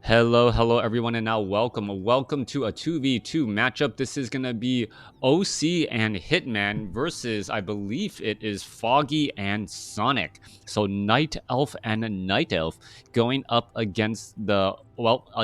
Hello everyone, and now welcome to a 2v2 matchup. This is gonna be OC and Hitman versus, I believe it is Foggy and Sonic. So Night Elf and a Night Elf going up against a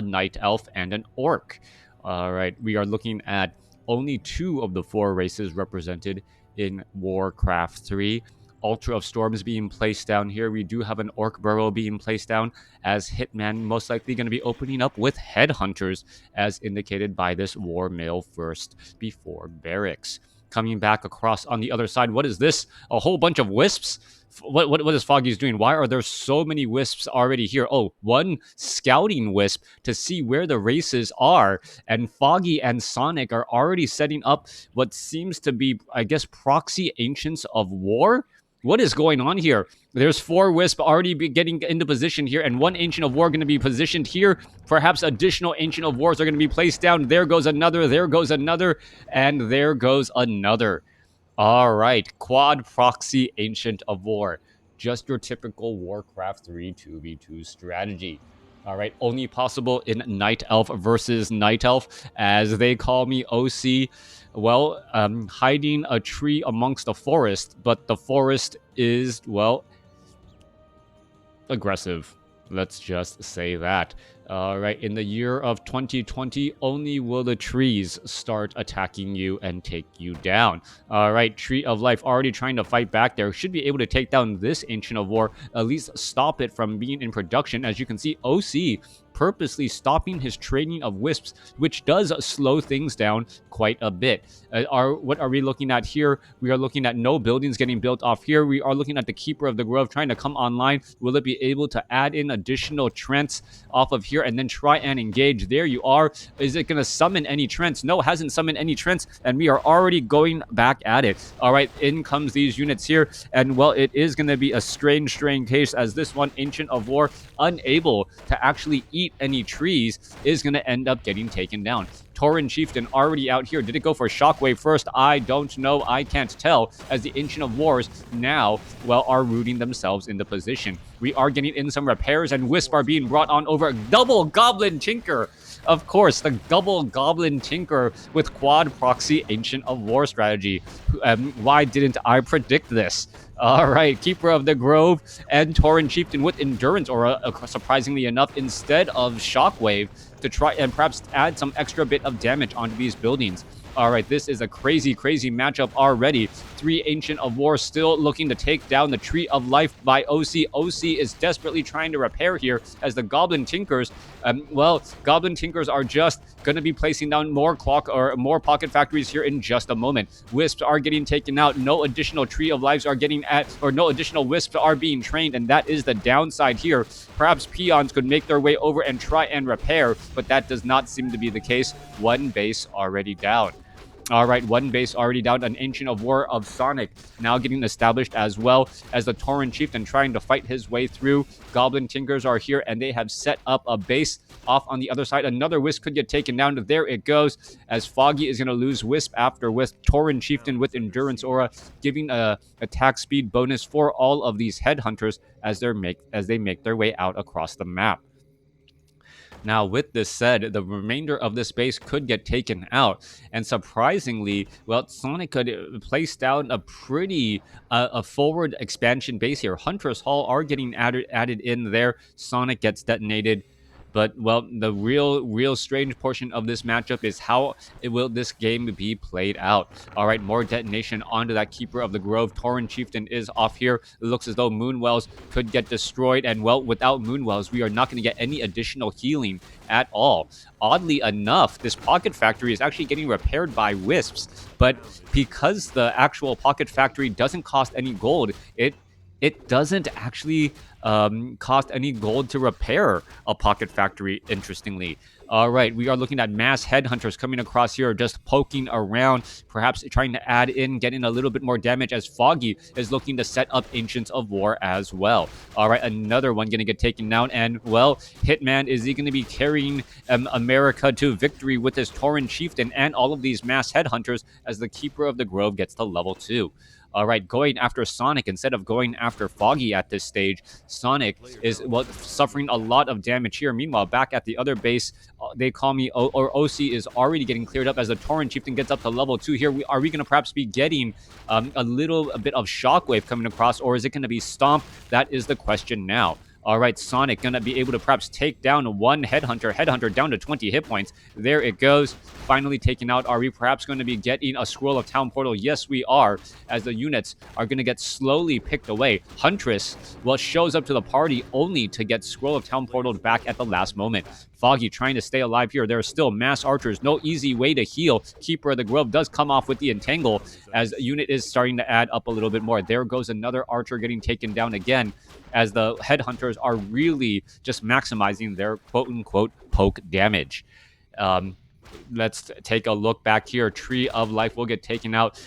Night Elf and an Orc. All right, we are looking at only two of the four races represented in WarCraft 3. Ultra of Storms being placed down here. We do have an Orc Burrow being placed down, as Hitman most likely going to be opening up with Headhunters, as indicated by this War Mail first before Barracks. Coming back across on the other side, what is this? A whole bunch of Wisps? What is Foggy's doing? Why are there so many Wisps already here? Oh, one scouting Wisp to see where the races are. And Foggy and Sonic are already setting up what seems to be, I guess, proxy Ancients of War. What is going on here? There's four Wisp already getting into position here, and one Ancient of War going to be positioned here. Perhaps additional Ancient of Wars are going to be placed down. There goes another, and there goes another. All right, quad proxy Ancient of War. Just your typical WarCraft 3 2v2 strategy. All right, only possible in Night Elf versus Night Elf, as they call me OC. Well, hiding a tree amongst the forest, but the forest is, well, aggressive. Let's just say that. All right, in the year of 2020, only will the trees start attacking you and take you down. All right, Tree of Life already trying to fight back there. Should be able to take down this Ancient of War, at least stop it from being in production. As you can see, OC purposely stopping his training of Wisps, which does slow things down quite a bit. What are we looking at here? We are looking at no buildings getting built off here. We are looking at the Keeper of the Grove trying to come online. Will it be able to add in additional Trents off of here and then try and engage? There you are. Is it going to summon any Trents? No, hasn't summoned any Trents, and we are already going back at it. All right, in comes these units here, and well, it is going to be a strange case, as this one Ancient of War, unable to actually eat any trees, is going to end up getting taken down. Tauren Chieftain already out here. Did it go for Shockwave first? I don't know. I can't tell, as the Ancient of Wars now, well, are rooting themselves into position. We are getting in some repairs, and Wisp are being brought on over. Double Goblin Tinker! Of course, the double Goblin Tinker with quad proxy Ancient of War strategy. Why didn't I predict this? All right, Keeper of the Grove and Tauren Chieftain with Endurance Aura, surprisingly enough, instead of Shockwave, to try and perhaps add some extra bit of damage onto these buildings. All right, this is a crazy matchup already. Three Ancient of War still looking to take down the Tree of Life by OC. OC is desperately trying to repair here, as the Goblin Tinkers, Goblin Tinkers are just going to be placing down more Pocket Factories here in just a moment. Wisps are getting taken out. No additional Tree of Lives are no additional Wisps are being trained, and that is the downside here. Perhaps Peons could make their way over and try and repair, but that does not seem to be the case. One base already down. All right, one base already down. An Ancient of War of Sonic now getting established, as well as the Tauren Chieftain trying to fight his way through. Goblin Tinkers are here, and they have set up a base off on the other side. Another Wisp could get taken down. There it goes, as Foggy is going to lose Wisp after Wisp. Tauren Chieftain with Endurance Aura, giving a attack speed bonus for all of these Headhunters as they make their way out across the map. Now, with this said, the remainder of this base could get taken out. And surprisingly, well, Sonic could place down a pretty a forward expansion base here. Hunter's Hall are getting added in there. Sonic gets detonated. But, well, the real strange portion of this matchup is how will this game be played out. All right, more detonation onto that Keeper of the Grove. Tauren Chieftain is off here. It looks as though Moonwells could get destroyed. And, well, without Moonwells, we are not going to get any additional healing at all. Oddly enough, this Pocket Factory is actually getting repaired by Wisps. But because the actual Pocket Factory doesn't cost any gold, it doesn't actually cost any gold to repair a Pocket Factory, interestingly. All right, we are looking at mass Headhunters coming across here, just poking around, perhaps trying to add in, getting a little bit more damage, as Foggy is looking to set up Ancients of War as well. All right, another one going to get taken down, and, well, Hitman, is he going to be carrying America to victory with his Tauren Chieftain and all of these mass Headhunters, as the Keeper of the Grove gets to level 2? All right, going after Sonik instead of going after Foggy at this stage. Sonik is suffering a lot of damage here. Meanwhile, back at the other base, they call me or OC is already getting cleared up as the Torrent Chieftain gets up to level 2 here. Are we going to perhaps be getting a bit of Shockwave coming across, or is it going to be Stomp? That is the question now. All right, Sonik going to be able to perhaps take down one Headhunter. Headhunter down to 20 hit points. There it goes. Finally taken out. Are we perhaps going to be getting a Scroll of Town Portal? Yes, we are, as the units are going to get slowly picked away. Huntress, well, shows up to the party only to get Scroll of Town Portal back at the last moment. Foggy trying to stay alive here. There are still mass archers. No easy way to heal. Keeper of the Grove does come off with the Entangle as unit is starting to add up a little bit more. There goes another archer getting taken down again as the Headhunters are really just maximizing their quote-unquote poke damage. Let's take a look back here. Tree of Life will get taken out.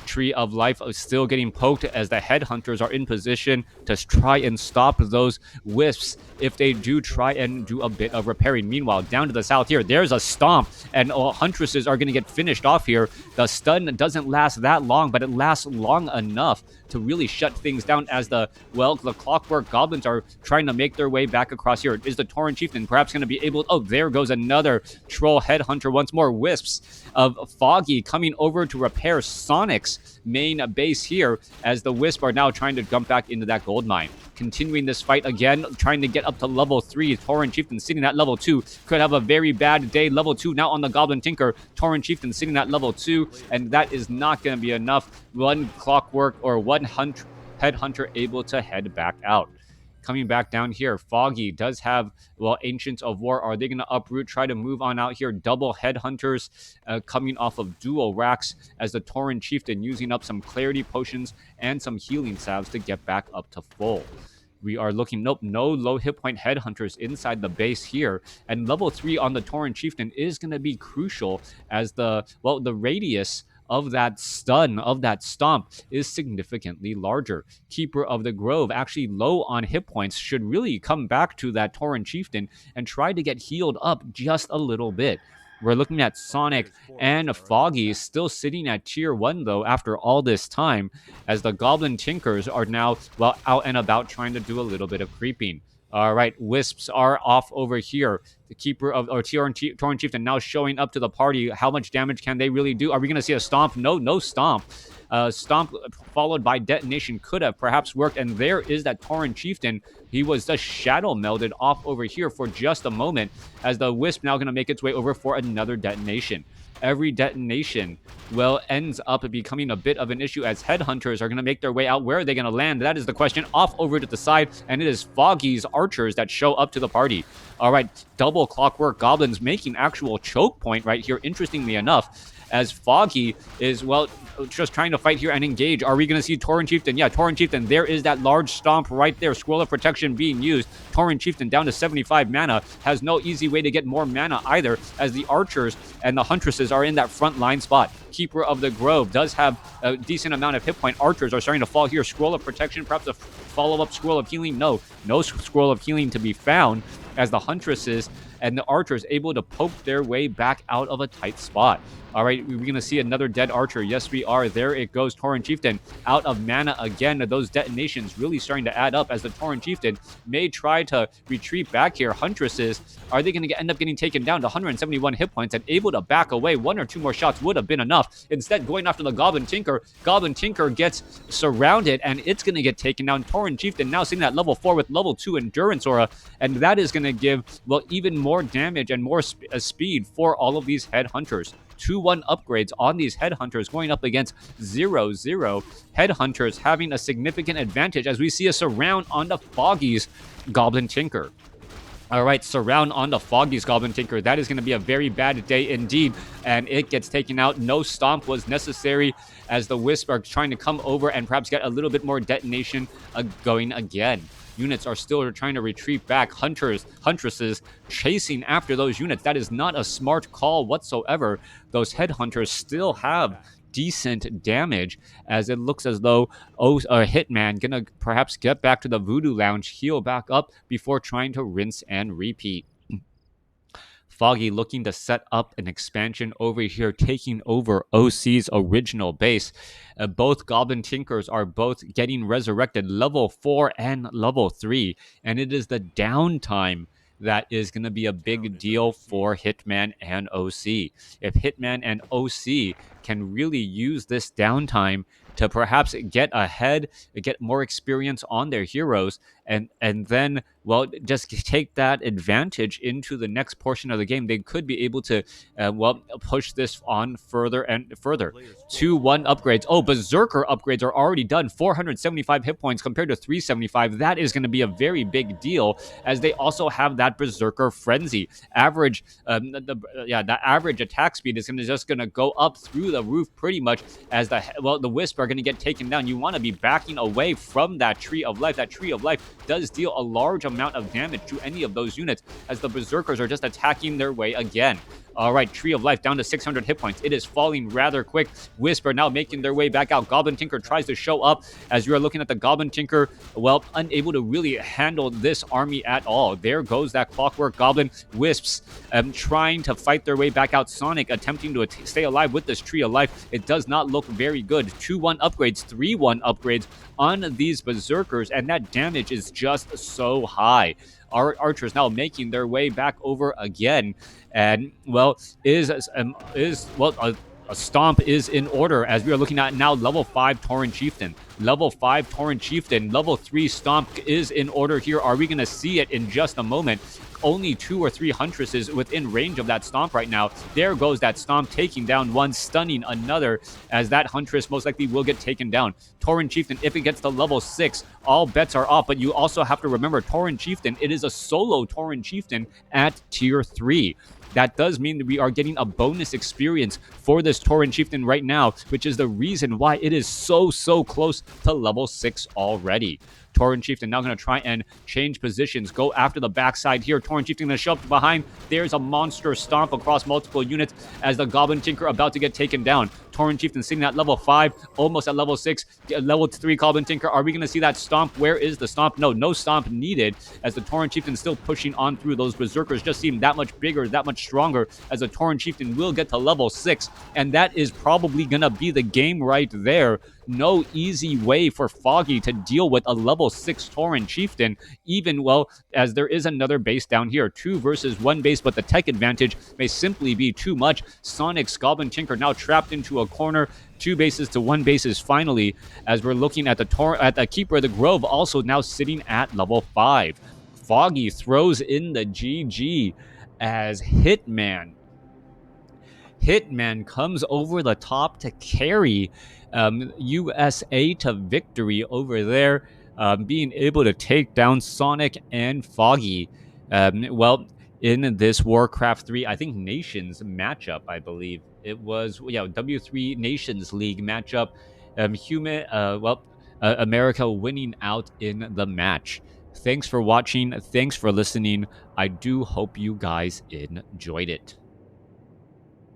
Tree of Life is still getting poked as the Headhunters are in position to try and stop those wisps if they do try and do a bit of repairing. Meanwhile, down to the south here, there's a Stomp, and Huntresses are going to get finished off here. The stun doesn't last that long, but it lasts long enough to really shut things down as the Clockwork Goblins are trying to make their way back across here. Is the Torrent Chieftain perhaps going to be able... Oh, there goes another Troll Headhunter once more. Wisps of Foggy coming over to repair Sonic's main base here as the Wisp are now trying to jump back into that gold mine. Continuing this fight again, trying to get up to level 3. Torrent Chieftain sitting at level 2 could have a very bad day. Level 2 now on the Goblin Tinker. Torrent Chieftain sitting at level 2, and that is not going to be enough. One Clockwork or one Headhunter able to head back out. Coming back down here, Foggy does have, Ancients of War. Are they going to uproot, try to move on out here? Double Headhunters coming off of dual racks as the Torrent Chieftain using up some Clarity Potions and some Healing Salves to get back up to full. We are looking, no low hit point Headhunters inside the base here. And level 3 on the Torrent Chieftain is going to be crucial as the radius of that stun, of that stomp, is significantly larger. Keeper of the Grove, actually low on hit points, should really come back to that Torrent Chieftain and try to get healed up just a little bit. We're looking at Sonik and Foggy still sitting at tier 1, though, after all this time, as the Goblin Tinkers are now, out and about trying to do a little bit of creeping. All right, Wisps are off over here. The Keeper of Torrent Chieftain now showing up to the party. How much damage can they really do? Are we going to see a Stomp? No Stomp. Stomp followed by Detonation could have perhaps worked. And there is that Torrent Chieftain. He was just shadow melded off over here for just a moment as the Wisp now going to make its way over for another detonation. Every detonation, ends up becoming a bit of an issue as Headhunters are going to make their way out. Where are they going to land? That is the question. Off over to the side, and it is Foggy's archers that show up to the party. All right, double Clockwork Goblins making actual choke point right here, interestingly enough, as Foggy is, just trying to fight here and engage. Are we going to see Torrent Chieftain? Yeah, Torrent Chieftain. There is that large stomp right there. Scroll of Protection being used. Torrent Chieftain down to 75 mana. Has no easy way to get more mana either, as the archers and the huntresses are in that front line spot. Keeper of the Grove does have a decent amount of hit point. Archers are starting to fall here. Scroll of Protection, perhaps a follow-up Scroll of Healing. No Scroll of Healing to be found, as the huntresses and the archers able to poke their way back out of a tight spot. All right, we're going to see another dead archer. Yes, we are. There it goes. Torrent Chieftain out of mana again. Those detonations really starting to add up as the Torrent Chieftain may try to retreat back here. Huntresses, are they going to end up getting taken down to 171 hit points and able to back away? 1 or 2 more shots would have been enough. Instead, going after the Goblin Tinker. Goblin Tinker gets surrounded and it's going to get taken down. Torrent Chieftain now sitting at level 4 with level 2 Endurance Aura, and that is going to give, even more damage and more speed for all of these Headhunters. 2-1 upgrades on these Headhunters going up against 0-0. Headhunters having a significant advantage as we see a surround on the Foggy's Goblin Tinker. All right, surround on the Foggy's Goblin Tinker. That is going to be a very bad day indeed, and it gets taken out. No Stomp was necessary as the Wisp are trying to come over and perhaps get a little bit more detonation going again. Units are still trying to retreat back. Huntresses chasing after those units. That is not a smart call whatsoever. Those Headhunters still have decent damage, as it looks as though Hitman gonna perhaps get back to the Voodoo Lounge, heal back up before trying to rinse and repeat. Foggy looking to set up an expansion over here, taking over OC's original base. Both Goblin Tinkers are both getting resurrected, level 4 and level 3, and it is the downtime that is going to be a big deal for Hitman and OC. If Hitman and OC can really use this downtime to perhaps get ahead, get more experience on their heroes, and then, well, just take that advantage into the next portion of the game, they could be able to well, push this on further and further. 2-1 upgrades. Oh, Berserker upgrades are already done. 475 hit points compared to 375. That is going to be a very big deal, as they also have that Berserker Frenzy. Average, that average attack speed is just going to go up through the roof pretty much, as the Wisp are going to get taken down. You want to be backing away from that Tree of Life. That Tree of Life does deal a large amount of damage to any of those units, as the Berserkers are just attacking their way again. All right, Tree of Life down to 600 hit points. It is falling rather quick. Wisp are now making their way back out. Goblin Tinker tries to show up, as you are looking at the Goblin Tinker, well, unable to really handle this army at all. There goes that Clockwork Goblin. Wisps trying to fight their way back out. Sonik attempting to stay alive with this Tree of Life. It does not look very good. 2-1 upgrades, 3-1 upgrades on these Berserkers, and that damage is just so high. Our archers now making their way back over again, and well, a stomp is in order, as we are looking at now level 5 Tauren Chieftain. Level 5 Tauren Chieftain, level 3 stomp is in order here. Are we going to see it in just a moment? Only 2 or 3 huntresses within range of that stomp right now. There goes that stomp, taking down one, stunning another, as that huntress most likely will get taken down. Tauren Chieftain, if it gets to level 6, all bets are off, but you also have to remember Tauren Chieftain, it is a solo Tauren Chieftain at tier 3. That does mean that we are getting a bonus experience for this Tauren Chieftain right now, which is the reason why it is so close to level 6 already. Tauren Chieftain now going to try and change positions, go after the backside here. Tauren Chieftain going to show up behind. There's a monster stomp across multiple units, as the Goblin Tinker about to get taken down. Tauren Chieftain sitting at level 5, almost at level 6. Level 3 Goblin Tinker. Are we going to see that stomp? Where is the stomp? No stomp needed, as the Tauren Chieftain still pushing on through. Those Berserkers just seem that much bigger, that much stronger, as the Tauren Chieftain will get to level 6, and that is probably going to be the game right there. No easy way for Foggy to deal with a level 6 Tauren Chieftain, even, well, as there is another base down here. 2 versus 1 base, but the tech advantage may simply be too much. Sonic's Goblin Tinker now trapped into a corner. 2 bases to 1 bases finally, as we're looking at the Keeper of the Grove, also now sitting at level 5. Foggy throws in the GG, as Hitman comes over the top to carry USA to victory over there, being able to take down Sonik and Foggy. Well, in this WarCraft 3, I think Nations matchup, I believe. It was, W3 Nations League matchup. America winning out in the match. Thanks for watching. Thanks for listening. I do hope you guys enjoyed it.